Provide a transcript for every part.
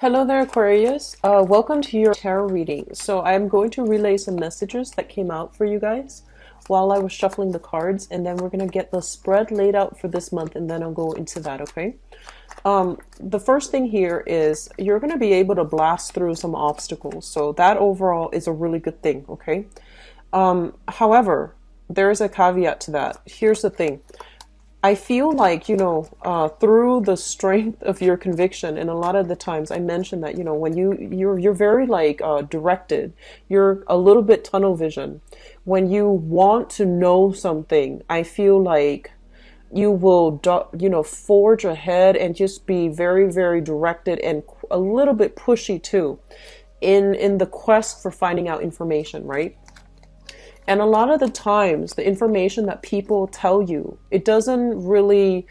Hello there, Aquarius. Welcome to your tarot reading. So I'm going to relay some messages that came out for you guys while I was shuffling the cards, and then we're going to get the spread laid out for this month, and then I'll go into that, okay? The first thing here is you're going to be able to blast through some obstacles. So that overall is a really good thing, okay? However, there's a caveat to that. Here's the thing. I feel like, through the strength of your conviction, and a lot of the times I mentioned that, when you're very directed, you're a little bit tunnel vision. When you want to know something, I feel like you will, forge ahead and just be very, very directed and a little bit pushy too in the quest for finding out information, right? And a lot of the times, the information that people tell you, it doesn't really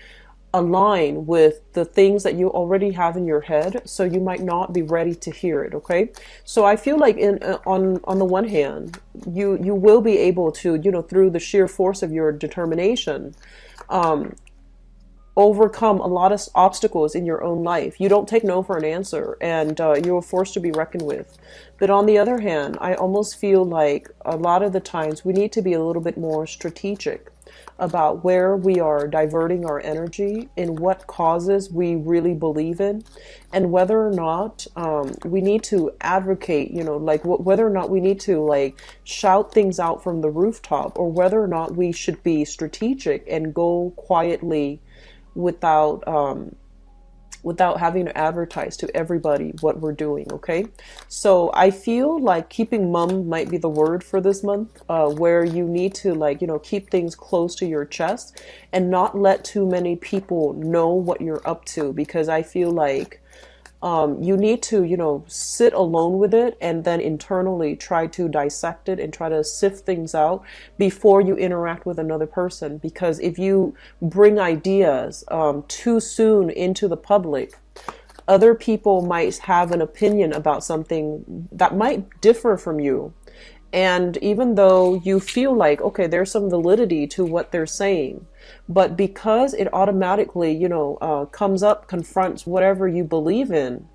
align with the things that you already have in your head, so you might not be ready to hear it, okay? So I feel like on the one hand, you will be able to, through the sheer force of your determination, overcome a lot of obstacles in your own life. You don't take no for an answer, and you're forced to be reckoned with. But on the other hand, I almost feel like a lot of the times we need to be a little bit more strategic about where we are diverting our energy, in what causes we really believe in, and whether or not we need to advocate, whether or not we need to shout things out from the rooftop, or whether or not we should be strategic and go quietly without having to advertise to everybody what we're doing, okay? So I feel like keeping mum might be the word for this month, where you need to keep things close to your chest and not let too many people know what you're up to, because I feel like you need to, sit alone with it and then internally try to dissect it and try to sift things out before you interact with another person. Because if you bring ideas too soon into the public, other people might have an opinion about something that might differ from you. And even though you feel like, okay, there's some validity to what they're saying, but because it automatically, comes up, confronts whatever you believe in,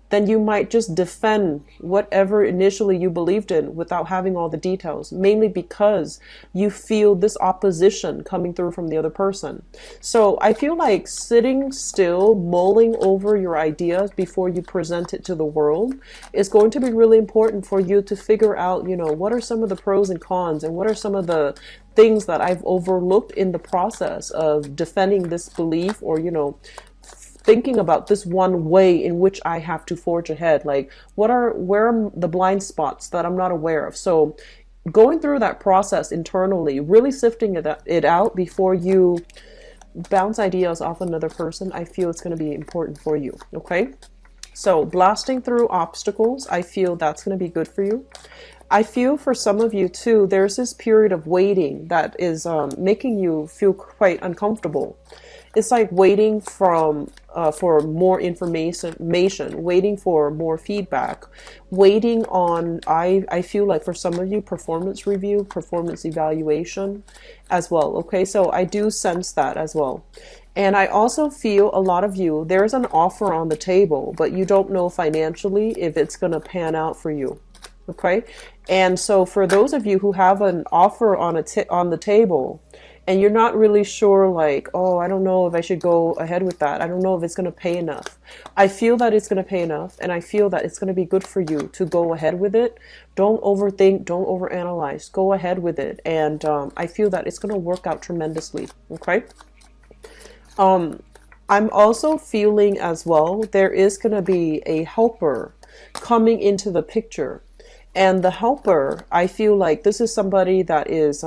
then you might just defend whatever initially you believed in without having all the details, mainly because you feel this opposition coming through from the other person. So I feel like sitting still, mulling over your ideas before you present it to the world is going to be really important for you to figure out, what are some of the pros and cons, and what are some of the things that I've overlooked in the process of defending this belief, or, thinking about this one way in which I have to forge ahead. Where are the blind spots that I'm not aware of? So going through that process internally, really sifting it out before you bounce ideas off another person, I feel it's going to be important for you, okay? So blasting through obstacles, I feel that's going to be good for you. I feel for some of you too, there's this period of waiting that is making you feel quite uncomfortable. It's like waiting for more information, waiting for more feedback, waiting on, I feel like for some of you, performance review, performance evaluation as well. Okay, so I do sense that as well. And I also feel a lot of you, there's an offer on the table, but you don't know financially if it's going to pan out for you. Okay, and so for those of you who have an offer on the table, and you're not really sure, oh, I don't know if I should go ahead with that. I don't know if it's going to pay enough. I feel that it's going to pay enough, and I feel that it's going to be good for you to go ahead with it. Don't overthink, don't overanalyze. Go ahead with it, and I feel that it's going to work out tremendously. Okay. I'm also feeling as well, there is going to be a helper coming into the picture. And the helper, I feel like this is somebody that is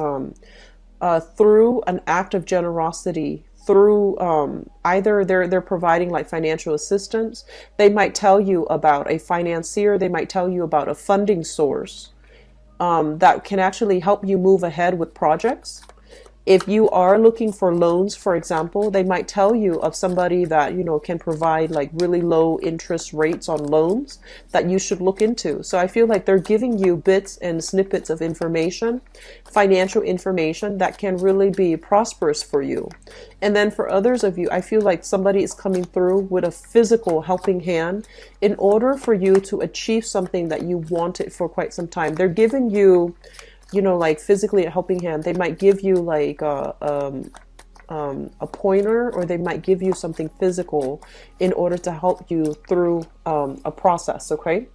through an act of generosity, through either they're providing financial assistance. They might tell you about a financier. They might tell you about a funding source that can actually help you move ahead with projects. If you are looking for loans, for example, they might tell you of somebody that, can provide like really low interest rates on loans that you should look into. So I feel like they're giving you bits and snippets of information, financial information that can really be prosperous for you. And then for others of you, I feel like somebody is coming through with a physical helping hand in order for you to achieve something that you wanted for quite some time. They're giving you, like physically a helping hand. They might give you like a pointer, or they might give you something physical in order to help you through a process, okay?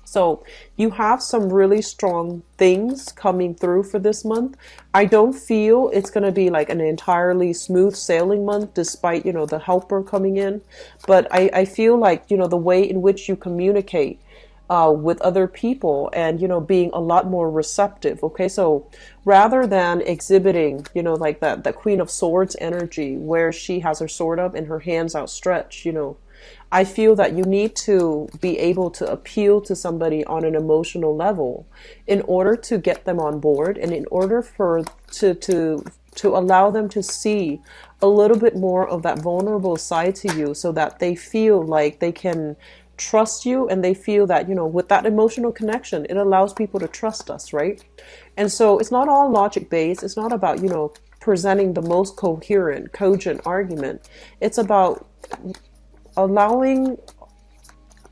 So you have some really strong things coming through for this month. I don't feel it's going to be like an entirely smooth sailing month, despite, the helper coming in. But I feel like, the way in which you communicate with other people and, being a lot more receptive. Okay. So rather than exhibiting, like the Queen of Swords energy where she has her sword up and her hands outstretched, I feel that you need to be able to appeal to somebody on an emotional level in order to get them on board, and in order for to allow them to see a little bit more of that vulnerable side to you, so that they feel like they can trust you, and they feel that, with that emotional connection, it allows people to trust us, right? And so it's not all logic based. It's not about, presenting the most coherent, cogent argument. It's about allowing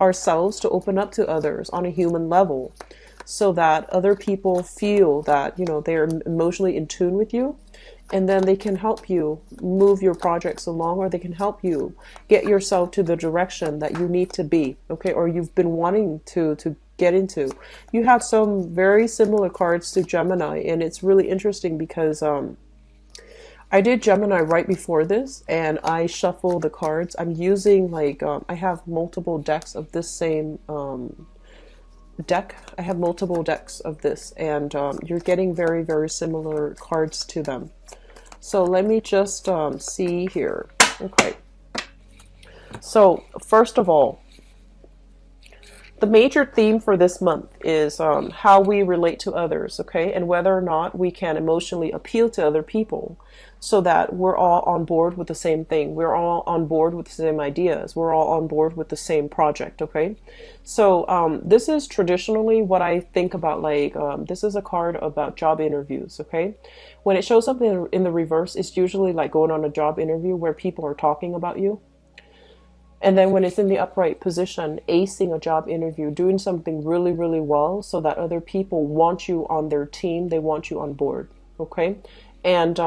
ourselves to open up to others on a human level, so that other people feel that, they're emotionally in tune with you, and then they can help you move your projects along, or they can help you get yourself to the direction that you need to be, okay, or you've been wanting to get into. You have some very similar cards to Gemini, and it's really interesting because I did Gemini right before this, and I shuffle the cards. I'm using like, I have multiple decks of this same deck. I have multiple decks of this, and you're getting very, very similar cards to them. So let me just see here. Okay. So first of all, the major theme for this month is how we relate to others, okay? And whether or not we can emotionally appeal to other people so that we're all on board with the same thing. We're all on board with the same ideas. We're all on board with the same project, okay? So this is traditionally what I think about, like, this is a card about job interviews, okay? When it shows up in the reverse, it's usually like going on a job interview where people are talking about you. And then when it's in the upright position, acing a job interview, doing something really, really well so that other people want you on their team, they want you on board, okay? And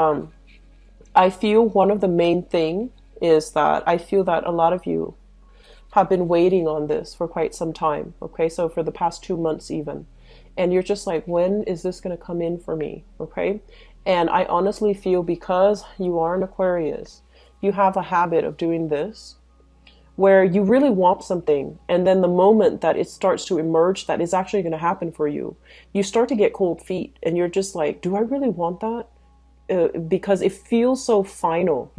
I feel one of the main thing is that I feel that a lot of you have been waiting on this for quite some time, okay? So for the past 2 months even. And you're just like, when is this going to come in for me, okay? And I honestly feel because you are an Aquarius, you have a habit of doing this, where you really want something, and then the moment that it starts to emerge that is actually going to happen for you, you start to get cold feet, and you're just like, do I really want that? Because it feels so final,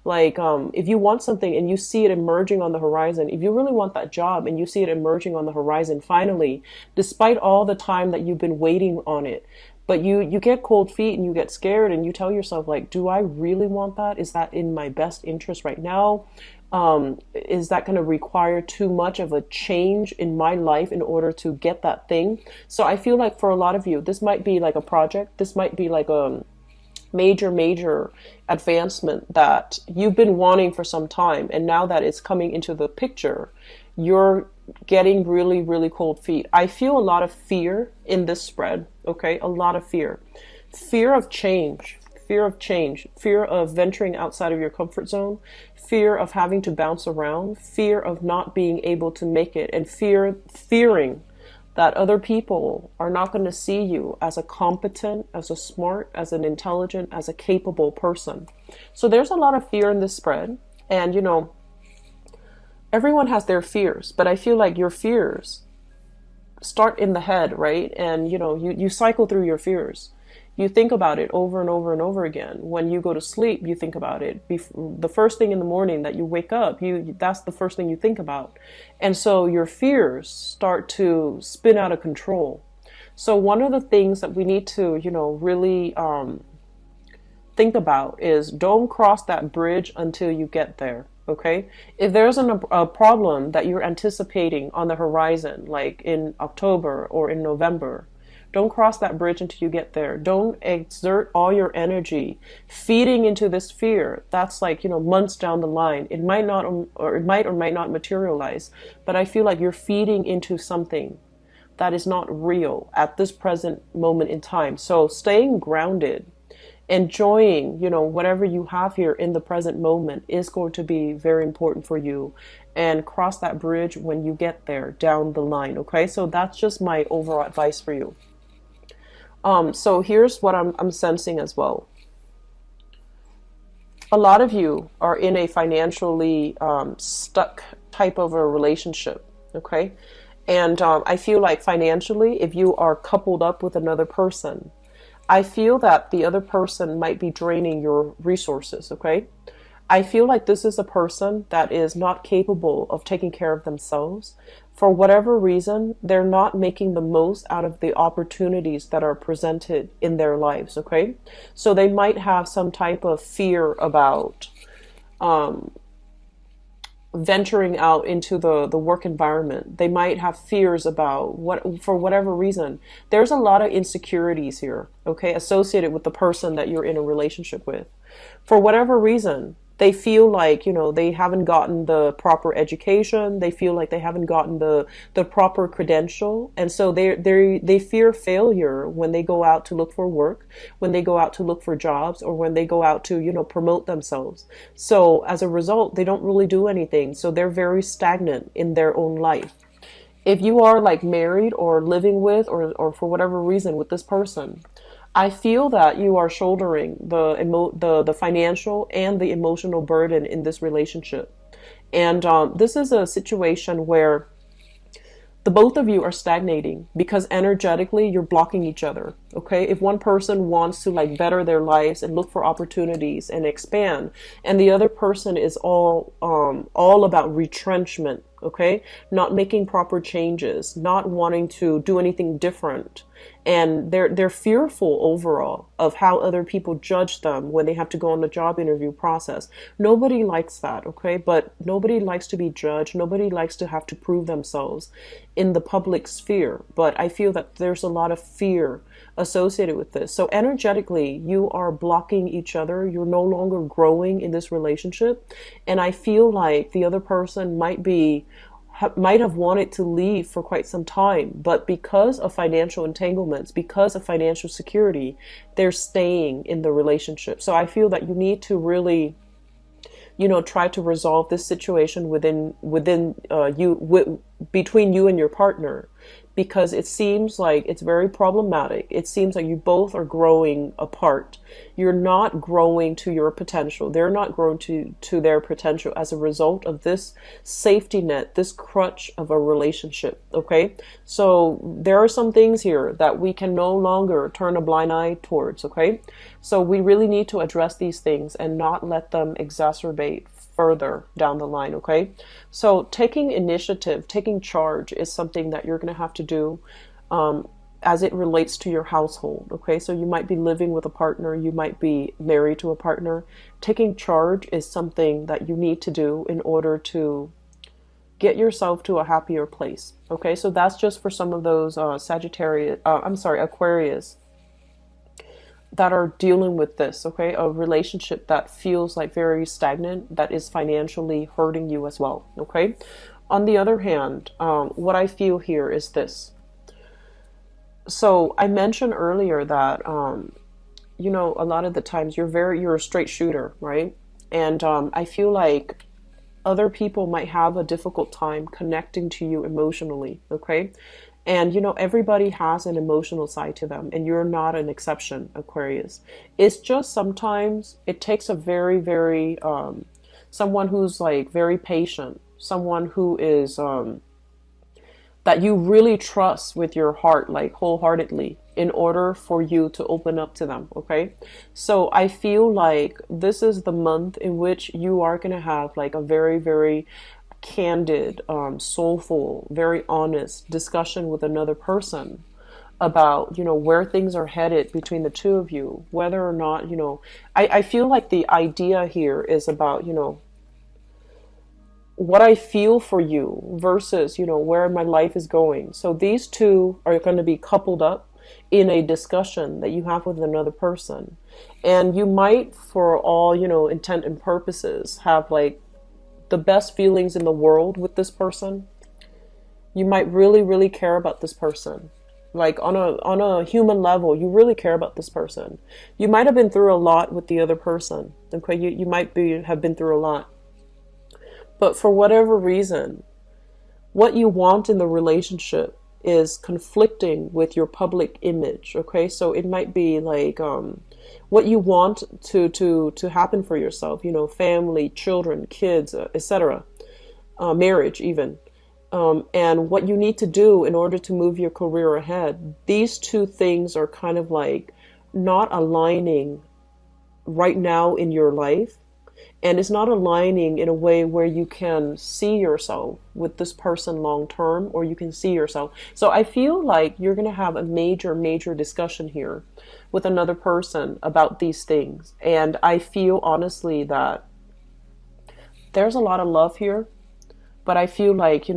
like if you want something and you see it emerging on the horizon, if you really want that job and you see it emerging on the horizon finally, despite all the time that you've been waiting on it, but you get cold feet and you get scared, and you tell yourself, like, do I really want that? Is that in my best interest right now? Is that going to require too much of a change in my life in order to get that thing? So I feel like for a lot of you, this might be like a project. This might be like a major advancement that you've been wanting for some time. And now that it's coming into the picture, you're getting really, really cold feet. I feel a lot of fear in this spread. Okay. A lot of fear of change. Fear of venturing outside of your comfort zone, fear of having to bounce around, fear of not being able to make it, and fearing that other people are not going to see you as a competent, as a smart, as an intelligent, as a capable person. So there's a lot of fear in this spread. And, everyone has their fears, but I feel like your fears start in the head, right? And, you cycle through your fears. You think about it over and over and over again. When you go to sleep, you think about it. The first thing in the morning that you wake up, that's the first thing you think about. And so your fears start to spin out of control. So one of the things that we need to, really think about is don't cross that bridge until you get there. Okay. If there's a problem that you're anticipating on the horizon, like in October or in November, don't cross that bridge until you get there. Don't exert all your energy feeding into this fear. That's like, months down the line. It might not, or it might not materialize, but I feel like you're feeding into something that is not real at this present moment in time. So staying grounded, enjoying, whatever you have here in the present moment is going to be very important for you, and cross that bridge when you get there down the line. Okay. So that's just my overall advice for you. So here's what I'm sensing as well. A lot of you are in a financially stuck type of a relationship. Okay. And I feel like financially, if you are coupled up with another person, I feel that the other person might be draining your resources, okay? I feel like this is a person that is not capable of taking care of themselves. For whatever reason, they're not making the most out of the opportunities that are presented in their lives, okay? So they might have some type of fear about venturing out into the work environment. They might have fears about for whatever reason. There's a lot of insecurities here, okay, associated with the person that you're in a relationship with. For whatever reason, they feel like, they haven't gotten the proper education. They feel like they haven't gotten the proper credential. And so they fear failure when they go out to look for work, when they go out to look for jobs, or when they go out to, promote themselves. So as a result, they don't really do anything. So they're very stagnant in their own life. If you are like married or living with, or for whatever reason with this person, I feel that you are shouldering the financial and the emotional burden in this relationship. And this is a situation where the both of you are stagnating because energetically you're blocking each other. Okay. If one person wants to like better their lives and look for opportunities and expand, and the other person is all about retrenchment. Okay. Not making proper changes, not wanting to do anything different. And they're fearful overall of how other people judge them when they have to go on the job interview process. Nobody likes that, okay? But nobody likes to be judged. Nobody likes to have to prove themselves in the public sphere. But I feel that there's a lot of fear associated with this. So energetically, you are blocking each other. You're no longer growing in this relationship. And I feel like the other person might have wanted to leave for quite some time, but because of financial entanglements, because of financial security, they're staying in the relationship. So I feel that you need to really, try to resolve this situation between you and your partner, because it seems like it's very problematic. It seems like you both are growing apart. You're not growing to your potential. They're not growing to their potential as a result of this safety net, this crutch of a relationship. Okay. So there are some things here that we can no longer turn a blind eye towards. Okay. So we really need to address these things and not let them exacerbate further down the line. Okay. So taking initiative, taking charge is something that you're going to have to do as it relates to your household. Okay. So you might be living with a partner. You might be married to a partner. Taking charge is something that you need to do in order to get yourself to a happier place. Okay. So that's just for some of those Aquarius that are dealing with this, okay? A relationship that feels like very stagnant, that is financially hurting you as well, okay? On the other hand, what I feel here is this. So I mentioned earlier that, a lot of the times you're a straight shooter, right? And I feel like other people might have a difficult time connecting to you emotionally, okay? And, everybody has an emotional side to them, and you're not an exception, Aquarius. It's just sometimes it takes a very, very, someone who's like very patient, someone who is, that you really trust with your heart, like wholeheartedly, in order for you to open up to them, okay? So I feel like this is the month in which you are going to have like a very, very candid, soulful, very honest discussion with another person about, where things are headed between the two of you, whether or not, I feel like the idea here is about, what I feel for you versus, where my life is going. So these two are going to be coupled up in a discussion that you have with another person. And you might, for all, intent and purposes, have like the best feelings in the world with this person. You might really, really care about this person. Like on a human level, you really care about this person. You might have been through a lot with the other person. Okay, you might have been through a lot. But for whatever reason, what you want in the relationship is conflicting with your public image. Okay, so it might be like what you want to happen for yourself. Family, children, kids, etc. Marriage, even. And what you need to do in order to move your career ahead. These two things are kind of like not aligning right now in your life. And it's not aligning in a way where you can see yourself with this person long term, or you can see yourself. So I feel like you're going to have a major, major discussion here with another person about these things. And I feel honestly that there's a lot of love here. But I feel like,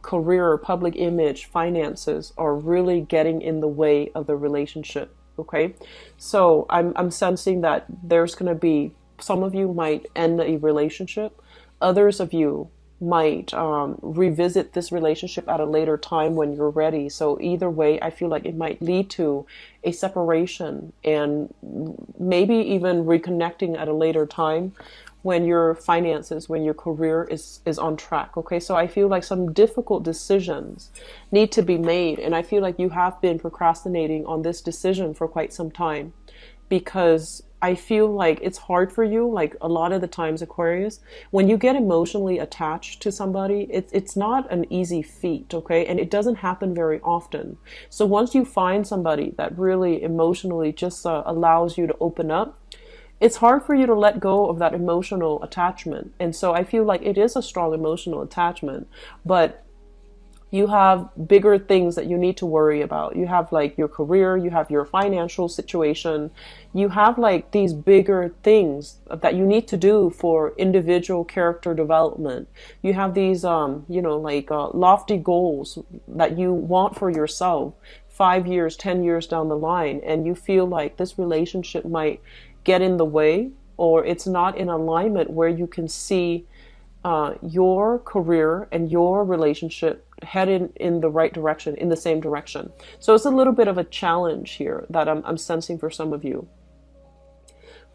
career, public image, finances are really getting in the way of the relationship. Okay. So I'm sensing that there's going to be, some of you might end a relationship. Others of you might revisit this relationship at a later time when you're ready. So either way, I feel like it might lead to a separation and maybe even reconnecting at a later time when your finances, when your career is on track. Okay, so I feel like some difficult decisions need to be made. And I feel like you have been procrastinating on this decision for quite some time, because I feel like it's hard for you. Like a lot of the times, Aquarius, when you get emotionally attached to somebody, it's not an easy feat, okay? And it doesn't happen very often. So once you find somebody that really emotionally just allows you to open up, it's hard for you to let go of that emotional attachment. And so I feel like it is a strong emotional attachment, but you have bigger things that you need to worry about. You have like your career, you have your financial situation, you have like these bigger things that you need to do for individual character development. You have these, lofty goals that you want for yourself 5 years, 10 years down the line. And you feel like this relationship might get in the way, or it's not in alignment where you can see your career and your relationship headed in the right direction, in the same direction. So it's a little bit of a challenge here that I'm sensing for some of you.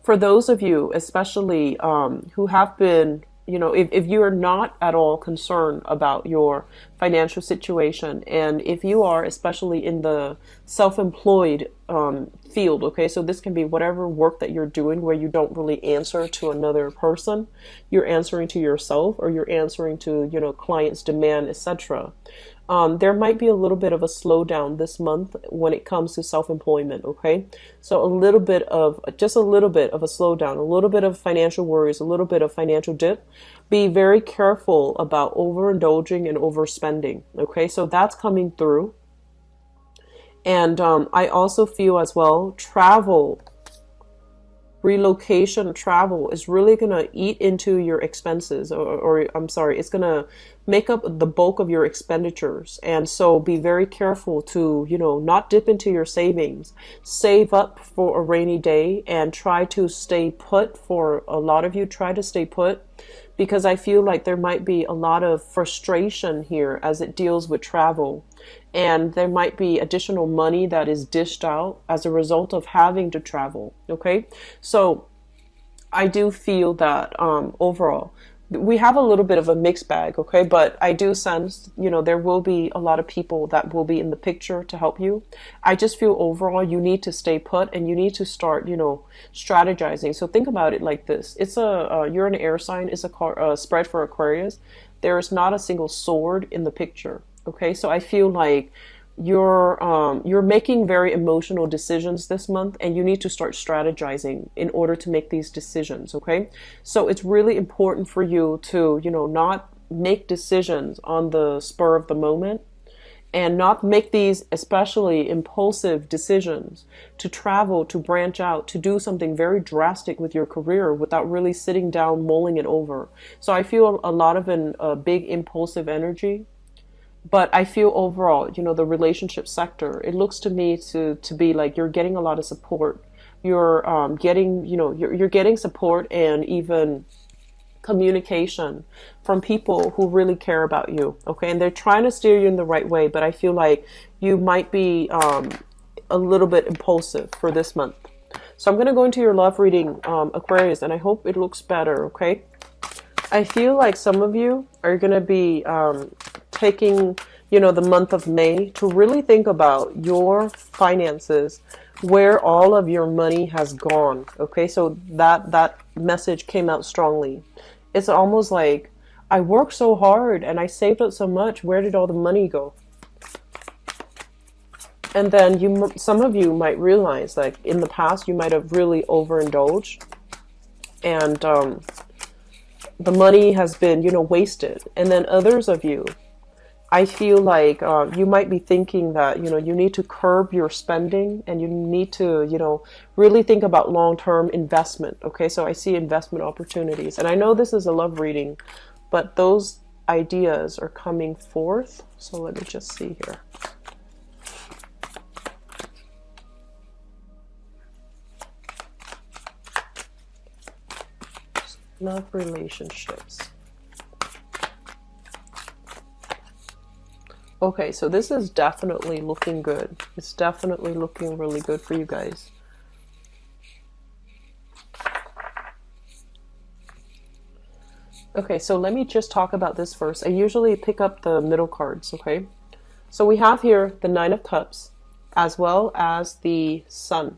For those of you, especially who have been, if you are not at all concerned about your financial situation, and if you are especially in the self-employed field, okay, so this can be whatever work that you're doing where you don't really answer to another person, you're answering to yourself, or you're answering to, clients' demand, etc. There might be a little bit of a slowdown this month when it comes to self-employment, okay? So just a little bit of a slowdown, a little bit of financial worries, a little bit of financial dip. Be very careful about overindulging and overspending, okay? So that's coming through. And I also feel as well, relocation travel is really going to eat into your expenses, or I'm sorry, it's going to make up the bulk of your expenditures. And so be very careful to, not dip into your savings. Save up for a rainy day and try to stay put. For a lot of you, try to stay put, because I feel like there might be a lot of frustration here as it deals with travel. And there might be additional money that is dished out as a result of having to travel. Okay, so I do feel that overall we have a little bit of a mixed bag. Okay, but I do sense, there will be a lot of people that will be in the picture to help you. I just feel overall you need to stay put, and you need to start, strategizing. So think about it like this: it's you're an air sign. It's a spread for Aquarius. There is not a single sword in the picture. Okay, so I feel like you're making very emotional decisions this month, and you need to start strategizing in order to make these decisions. Okay, so it's really important for you to, not make decisions on the spur of the moment, and not make these especially impulsive decisions to travel, to branch out, to do something very drastic with your career without really sitting down, mulling it over. So I feel a lot of a big impulsive energy. But I feel overall, the relationship sector, it looks to me to be like you're getting a lot of support. You're getting, you're getting support and even communication from people who really care about you. Okay. And they're trying to steer you in the right way. But I feel like you might be a little bit impulsive for this month. So I'm going to go into your love reading, Aquarius, and I hope it looks better. Okay. I feel like some of you are going to be taking, the month of May to really think about your finances, where all of your money has gone. Okay, so that message came out strongly. It's almost like, I worked so hard and I saved up so much. Where did all the money go? And then some of you might realize, like in the past, you might have really overindulged, and the money has been, wasted. And then others of you, I feel like you might be thinking that, you need to curb your spending, and you need to, really think about long-term investment. Okay, so I see investment opportunities. And I know this is a love reading, but those ideas are coming forth. So let me just see here. Love relationships. Okay, so this is definitely looking good. It's definitely looking really good for you guys. Okay, so let me just talk about this first. I usually pick up the middle cards, okay? So we have here the Nine of Cups as well as the Sun.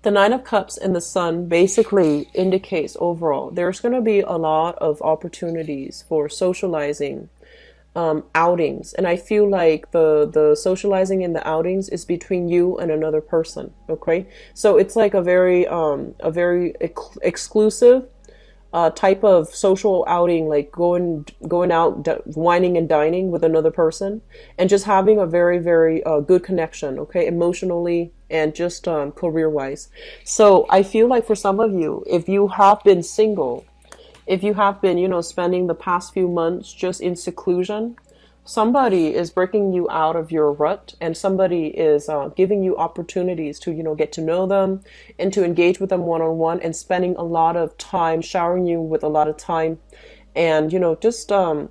The Nine of Cups and the Sun basically indicates overall there's going to be a lot of opportunities for socializing, outings, and I feel like the socializing and the outings is between you and another person. Okay, so it's like a very exclusive type of social outing, like going out, wining and dining with another person, and just having a very good connection, okay, emotionally and just career wise. So I feel like for some of you, if you have been single, if you have been, spending the past few months just in seclusion, somebody is breaking you out of your rut, and somebody is giving you opportunities to, get to know them and to engage with them one-on-one, and spending a lot of time, showering you with a lot of time. And, just, I'm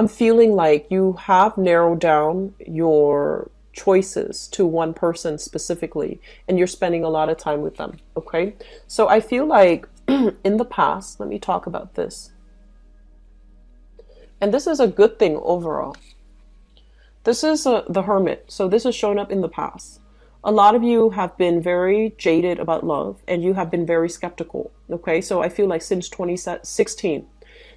feeling like you have narrowed down your choices to one person specifically, and you're spending a lot of time with them. Okay. So I feel like in the past, let me talk about this. And this is a good thing overall. This is the Hermit. So this is shown up in the past. A lot of you have been very jaded about love, and you have been very skeptical. Okay. So I feel like since 2016,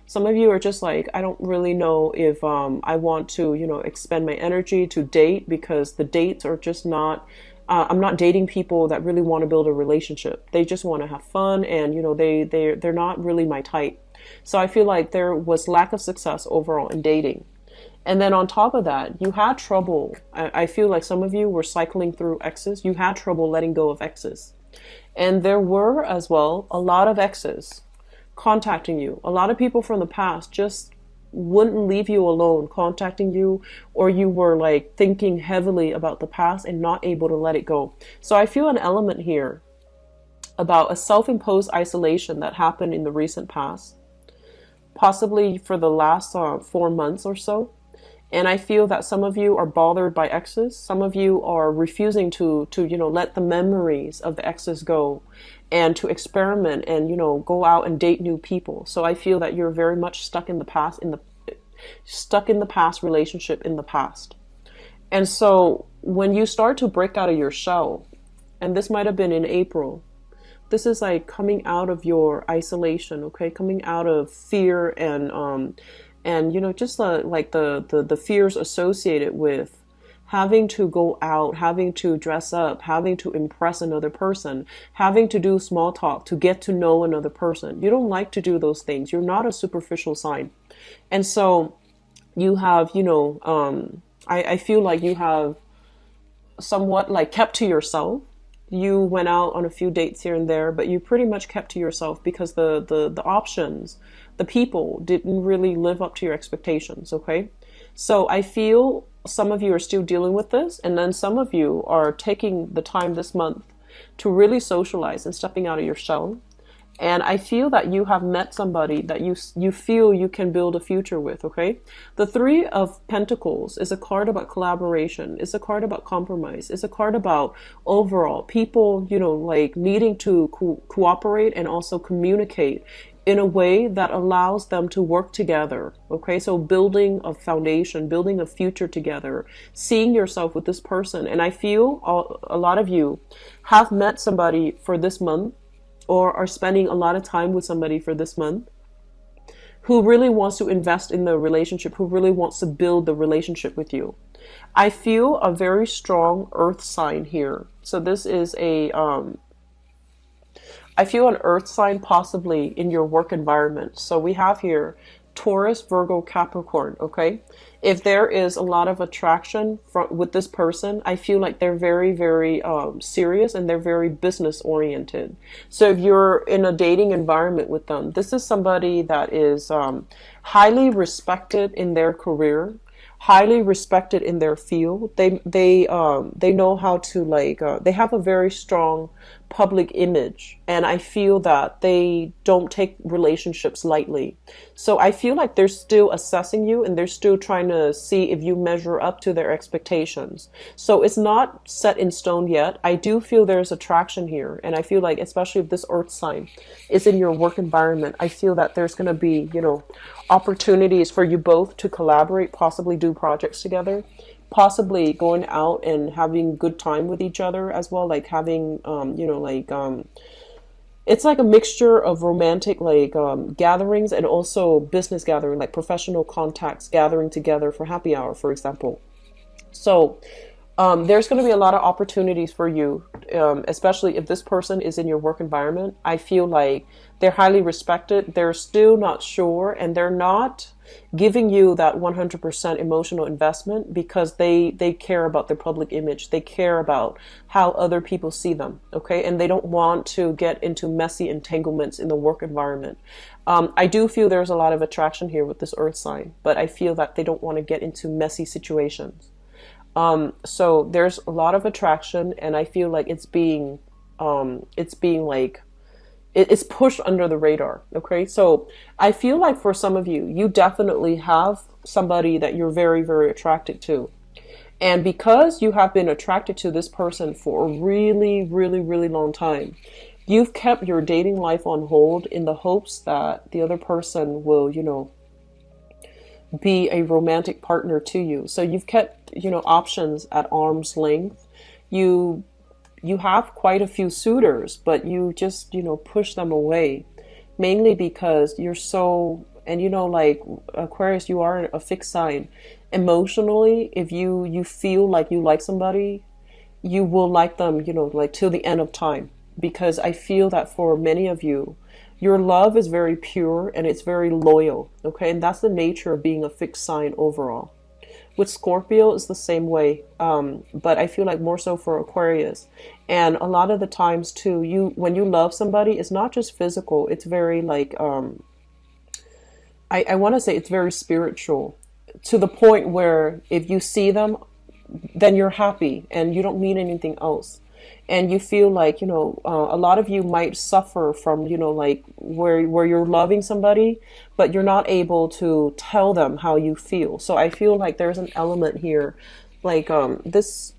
some of you are just like, I don't really know if I want to, expend my energy to date, because the dates are just not, I'm not dating people that really want to build a relationship. They just want to have fun, and, they're not really my type. So I feel like there was lack of success overall in dating. And then on top of that, you had trouble. I feel like some of you were cycling through exes. You had trouble letting go of exes. And there were as well a lot of exes contacting you. A lot of people from the past just wouldn't leave you alone, contacting you, or you were like thinking heavily about the past and not able to let it go. So I feel an element here about a self-imposed isolation that happened in the recent past, possibly for the last 4 months or so. And I feel that some of you are bothered by exes. Some of you are refusing to let the memories of the exes go, and to experiment and, go out and date new people. So I feel that you're very much stuck in the past, relationship in the past. And so when you start to break out of your shell, and this might have been in April, this is like coming out of your isolation, okay? Coming out of fear and just like the fears associated with having to go out, having to dress up, having to impress another person, having to do small talk to get to know another person. You don't like to do those things. You're not a superficial sign. And so you have, I feel like you have somewhat like kept to yourself. You went out on a few dates here and there, but you pretty much kept to yourself because the options, the people didn't really live up to your expectations, okay? So I feel some of you are still dealing with this, and then some of you are taking the time this month to really socialize and stepping out of your shell. And I feel that you have met somebody that you feel you can build a future with, okay? The Three of Pentacles is a card about collaboration. It's a card about compromise. It's a card about overall people, like needing to cooperate and also communicate in a way that allows them to work together, okay? So building a foundation, building a future together, seeing yourself with this person. And I feel a lot of you have met somebody for this month, or are spending a lot of time with somebody for this month, who really wants to invest in the relationship, who really wants to build the relationship with you. I feel a very strong earth sign here. So this is I feel an earth sign possibly in your work environment. So we have here Taurus, Virgo, Capricorn, okay? If there is a lot of attraction with this person, I feel like they're very, very serious, and they're very business oriented. So if you're in a dating environment with them, this is somebody that is highly respected in their career, highly respected in their field. They know how to they have a very strong public image, and I feel that they don't take relationships lightly. So I feel like they're still assessing you, and they're still trying to see if you measure up to their expectations. So it's not set in stone yet. I do feel there's attraction here, and I feel like, especially if this earth sign is in your work environment, I feel that there's going to be, opportunities for you both to collaborate, possibly do projects together, possibly going out and having good time with each other as well, like having it's like a mixture of romantic gatherings and also business gathering, like professional contacts gathering together for happy hour, for example. So there's going to be a lot of opportunities for you, especially if this person is in your work environment. I feel like they're highly respected. They're still not sure, and they're not giving you that 100% emotional investment because they care about their public image. They care about how other people see them, okay? And they don't want to get into messy entanglements in the work environment. I do feel there's a lot of attraction here with this earth sign, but I feel that they don't want to get into messy situations. So there's a lot of attraction, and I feel like it's being it's pushed under the radar. Okay. So I feel like for some of you, you definitely have somebody that you're very, very attracted to. And because you have been attracted to this person for a really, really, really long time, you've kept your dating life on hold in the hopes that the other person will, be a romantic partner to you. So you've kept, options at arm's length. You have quite a few suitors, but you just, push them away, mainly because you're so, and like Aquarius, you are a fixed sign. Emotionally, if you feel like you like somebody, you will like them, till the end of time. Because I feel that for many of you, your love is very pure and it's very loyal, okay? And that's the nature of being a fixed sign overall. With Scorpio, it's the same way, but I feel like more so for Aquarius. And a lot of the times too, when you love somebody, it's not just physical. It's very I want to say it's very spiritual, to the point where if you see them, then you're happy and you don't need anything else. And you feel like, a lot of you might suffer from, where you're loving somebody, but you're not able to tell them how you feel. So I feel like there's an element here, this,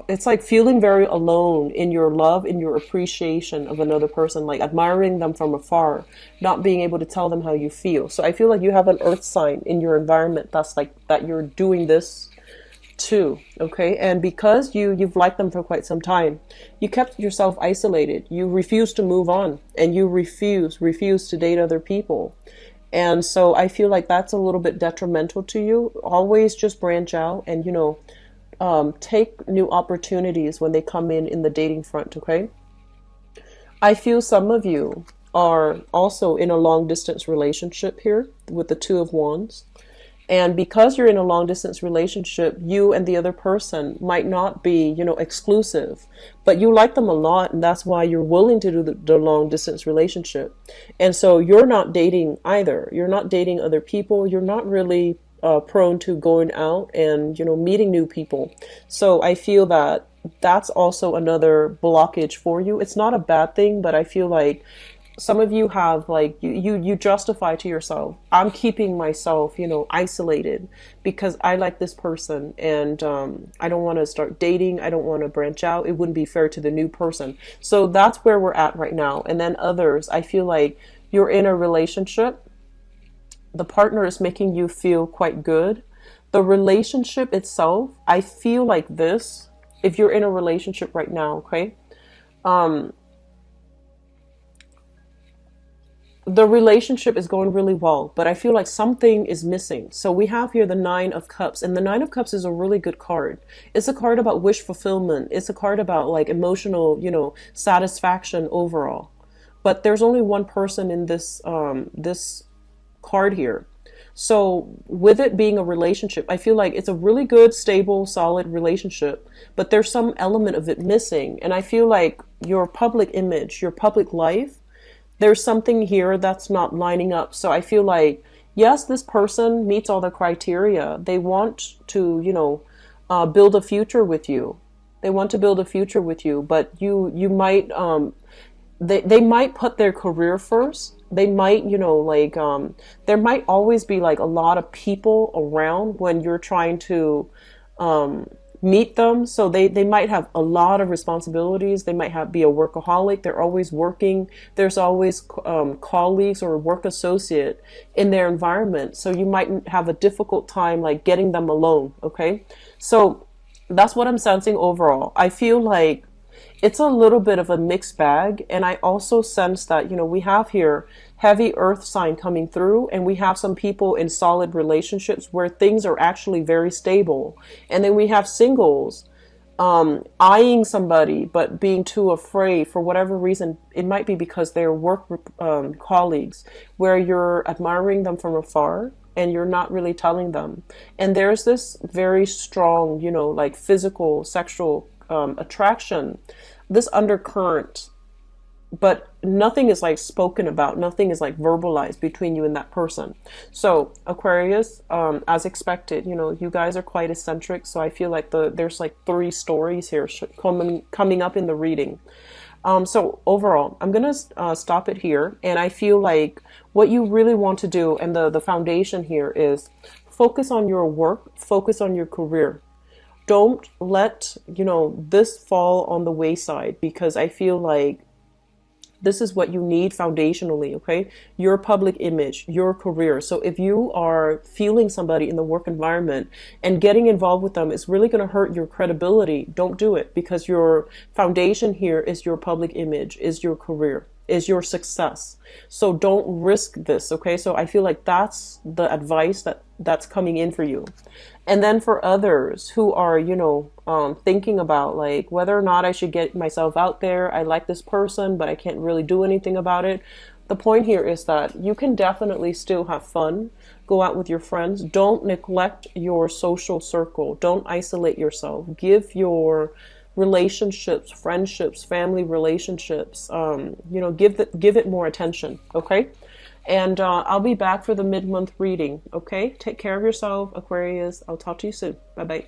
it's like feeling very alone in your love, in your appreciation of another person, like admiring them from afar, not being able to tell them how you feel. So I feel like you have an earth sign in your environment that's like that you're doing this too, okay? And because you've liked them for quite some time, you kept yourself isolated. You refuse to move on, and you refuse to date other people. And so I feel like that's a little bit detrimental to you. Always just branch out and take new opportunities when they come in the dating front, okay? I feel some of you are also in a long distance relationship here with the Two of Wands. And because you're in a long distance relationship, you and the other person might not be, exclusive, but you like them a lot. And that's why you're willing to do the long distance relationship. And so you're not dating either. You're not dating other people. You're not really prone to going out and, meeting new people. So I feel that that's also another blockage for you. It's not a bad thing, but I feel like some of you have like you justify to yourself, I'm keeping myself isolated because I like this person, and I don't want to start dating, I don't want to branch out, it wouldn't be fair to the new person. So that's where we're at right now. And then others, I feel like you're in a relationship, the partner is making you feel quite good. The relationship itself, I feel like this, if you're in a relationship right now, okay, the relationship is going really well, but I feel like something is missing. So we have here the Nine of Cups, and the Nine of Cups is a really good card. It's a card about wish fulfillment. It's a card about like emotional, satisfaction overall. But there's only one person in this card here. So with it being a relationship, I feel like it's a really good, stable, solid relationship, but there's some element of it missing. And I feel like your public image, your public life, there's something here that's not lining up. So I feel like, yes, this person meets all the criteria. They want to, build a future with you. They want to build a future with you, but you might, they might put their career first. They might, there might always be like a lot of people around when you're trying to, meet them. So they might have a lot of responsibilities. They might be a workaholic. They're always working. There's always colleagues or work associate in their environment. So you might have a difficult time like getting them alone. Okay. So that's what I'm sensing overall. I feel like it's a little bit of a mixed bag. And I also sense that, we have here heavy earth sign coming through, and we have some people in solid relationships where things are actually very stable. And then we have singles eyeing somebody but being too afraid for whatever reason. It might be because they're work colleagues where you're admiring them from afar and you're not really telling them. And there's this very strong, like physical, sexual attraction, this undercurrent, but nothing is like spoken about, nothing is like verbalized between you and that person. So Aquarius, as expected, you guys are quite eccentric. So I feel like there's like three stories here coming up in the reading. So overall, I'm gonna stop it here, and I feel like what you really want to do, and the foundation here is focus on your work, focus on your career. Don't let this fall on the wayside, because I feel like this is what you need foundationally, okay? Your public image, your career. So if you are feeling somebody in the work environment and getting involved with them is really going to hurt your credibility, don't do it, because your foundation here is your public image, is your career, is your success. So don't risk this, okay? So I feel like that's the advice that's coming in for you. And then for others who are, thinking about like whether or not I should get myself out there, I like this person, but I can't really do anything about it. The point here is that you can definitely still have fun, go out with your friends. Don't neglect your social circle. Don't isolate yourself. Give your relationships, friendships, family relationships, give it more attention. Okay. And I'll be back for the mid-month reading. Okay. Take care of yourself, Aquarius. I'll talk to you soon. Bye-bye.